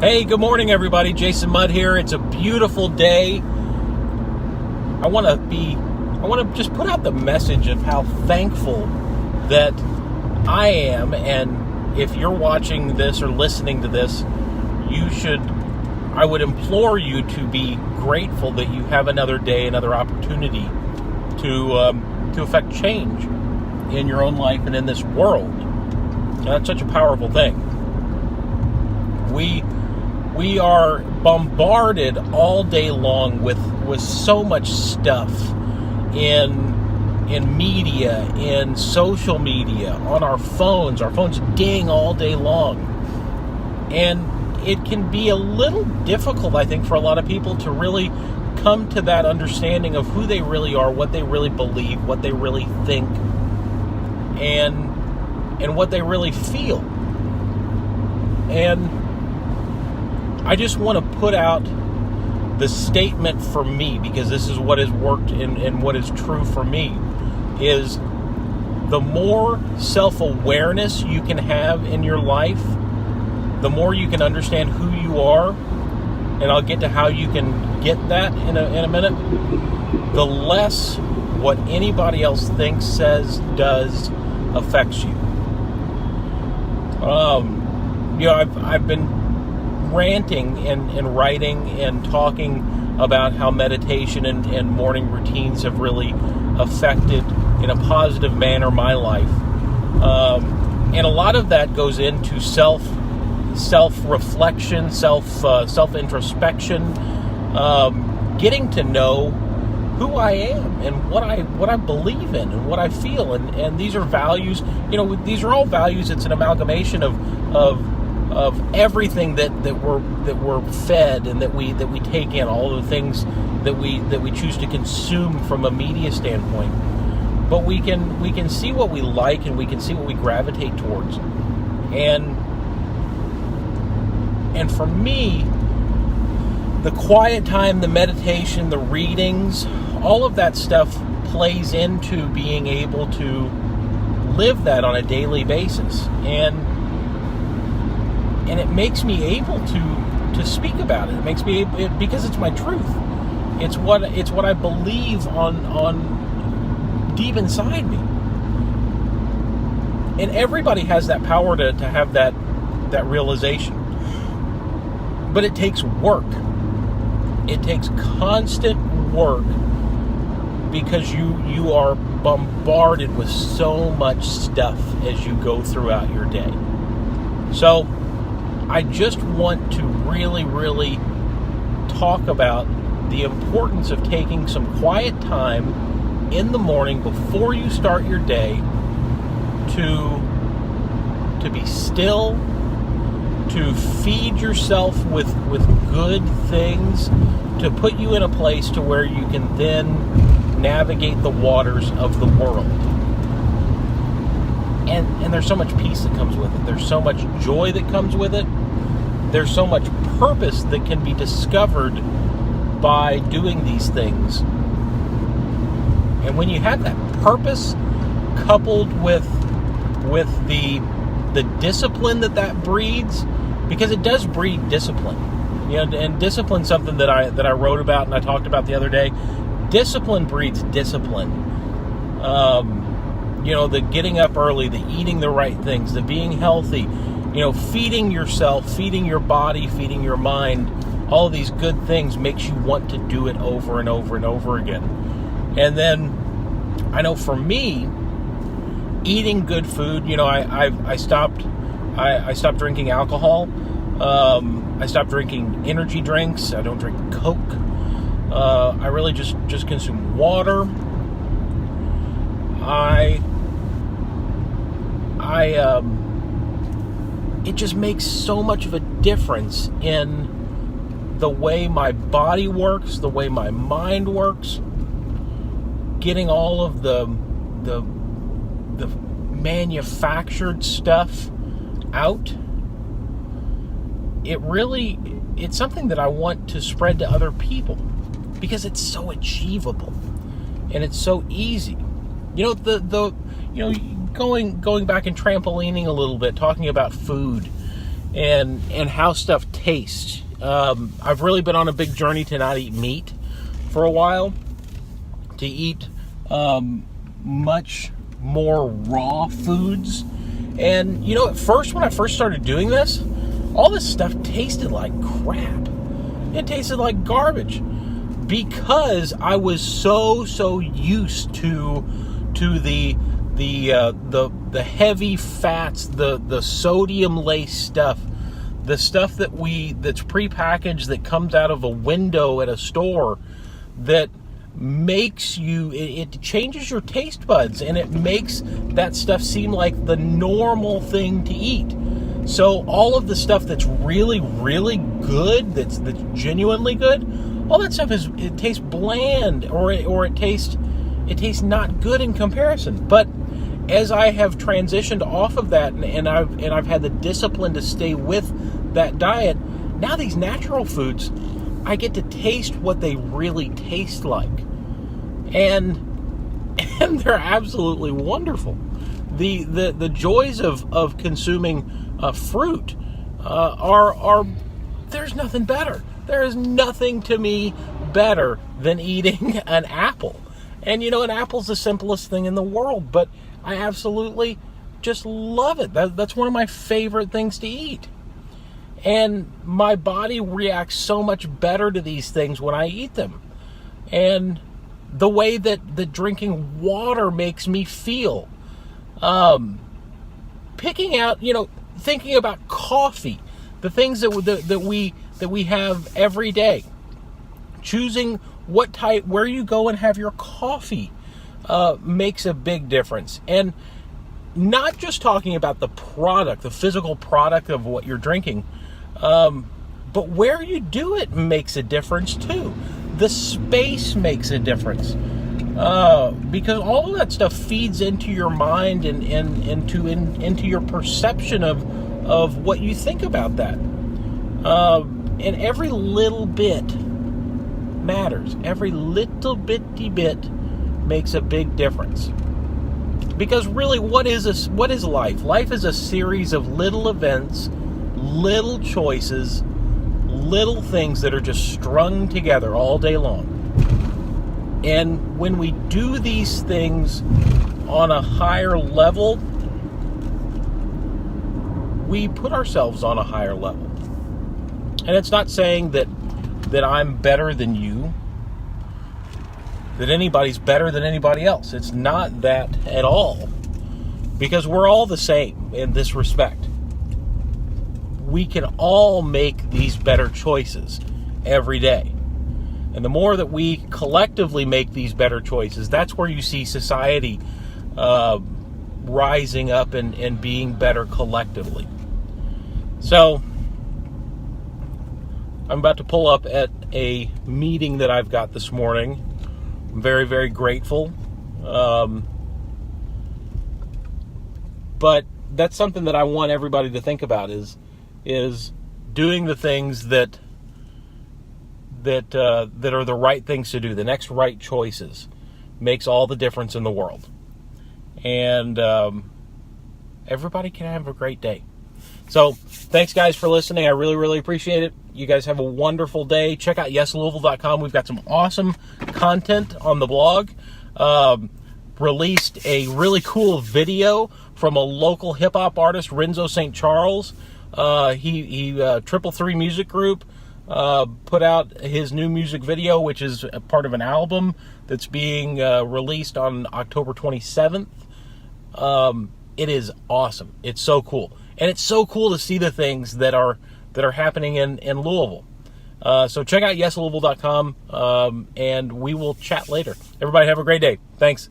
Hey, good morning, everybody. Jason Mudd here. It's a beautiful day. I want to just put out the message of how thankful that I am. And if you're watching this or listening to this, I would implore you to be grateful that you have another day, another opportunity to affect change in your own life and in this world. And that's such a powerful thing. We are bombarded all day long with so much stuff in media, in social media, on our phones. Our phones ding all day long. And it can be a little difficult, I think, for a lot of people to really come to that understanding of who they really are, what they really believe, what they really think, and what they really feel. And I just want to put out the statement for me, because this is what has worked and what is true for me, is the more self-awareness you can have in your life, the more you can understand who you are, and I'll get to how you can get that in a minute, the less what anybody else thinks, says, does affects you. I've been ranting and writing and talking about how meditation and morning routines have really affected in a positive manner my life, and a lot of that goes into self-reflection, self-introspection, getting to know who I am and what I believe in and what I feel, and these are values. These are all values. It's an amalgamation of everything that we're fed and that we take in, all the things that we choose to consume from a media standpoint. But we can see what we like, and we can see what we gravitate towards. And for me, the quiet time, the meditation, the readings, all of that stuff plays into being able to live that on a daily basis. And it makes me able to speak about it. It makes me because it's my truth. It's what I believe on deep inside me. And everybody has that power to have that realization. But it takes work. It takes constant work, because you are bombarded with so much stuff as you go throughout your day. So I just want to really, really talk about the importance of taking some quiet time in the morning before you start your day to be still, to feed yourself with good things, to put you in a place to where you can then navigate the waters of the world. And there's so much peace that comes with it. There's so much joy that comes with it. There's so much purpose that can be discovered by doing these things. And when you have that purpose coupled with the discipline that breeds, because it does breed discipline. And discipline's something that I wrote about and I talked about the other day. Discipline breeds discipline. The getting up early, the eating the right things, the being healthy, feeding yourself, feeding your body, feeding your mind, all of these good things makes you want to do it over and over and over again. And then I know for me, eating good food, I stopped drinking alcohol. I stopped drinking energy drinks. I don't drink Coke. I really just consume water. It just makes so much of a difference in the way my body works, the way my mind works, getting all of the manufactured stuff out. It's something that I want to spread to other people, because it's so achievable and it's so easy. Going back and trampolining a little bit, talking about food. and how stuff tastes. I've really been on a big journey to not eat meat for a while, to eat much more raw foods. And at first, when I first started doing this, all this stuff tasted like crap. It tasted like garbage because I was so used to the heavy fats, the sodium laced stuff, the stuff that's prepackaged, that comes out of a window at a store, that makes it changes your taste buds, and it makes that stuff seem like the normal thing to eat. So all of the stuff that's really, really good, that's genuinely good, all that stuff it tastes bland, or it tastes not good in comparison. But as I have transitioned off of that, and I've had the discipline to stay with that diet, now these natural foods, I get to taste what they really taste like, and they're absolutely wonderful. The joys of consuming fruit are there's nothing better. There is nothing to me better than eating an apple. And an apple's the simplest thing in the world, but I absolutely just love it. That's one of my favorite things to eat. And my body reacts so much better to these things when I eat them. And the way that the drinking water makes me feel. Picking out, thinking about coffee, the things that we have every day. Choosing what type, where you go and have your coffee makes a big difference. And not just talking about the product, the physical product of what you're drinking, but where you do it makes a difference too. The space makes a difference. Because all of that stuff feeds into your mind and into your perception of what you think about that. And every little bit matters. Every little bitty bit makes a big difference. Because really, what is life? Life is a series of little events, little choices, little things that are just strung together all day long. And when we do these things on a higher level, we put ourselves on a higher level. And it's not saying that I'm better than you, that anybody's better than anybody else. It's not that at all. Because we're all the same in this respect. We can all make these better choices every day. And the more that we collectively make these better choices, that's where you see society rising up and being better collectively. So, I'm about to pull up at a meeting that I've got this morning. I'm very, very grateful. But that's something that I want everybody to think about is doing the things that are the right things to do. The next right choices makes all the difference in the world. And everybody can have a great day. So, thanks guys for listening. I really, really appreciate it. You guys have a wonderful day. Check out yeslouisville.com. We've got some awesome content on the blog. Released a really cool video from a local hip-hop artist, Renzo St. Charles. He 333 Music Group put out his new music video, which is a part of an album that's being released on October 27th. It is awesome. It's so cool. And it's so cool to see the things that are happening in Louisville. So check out yeslouisville.com, and we will chat later. Everybody have a great day. Thanks.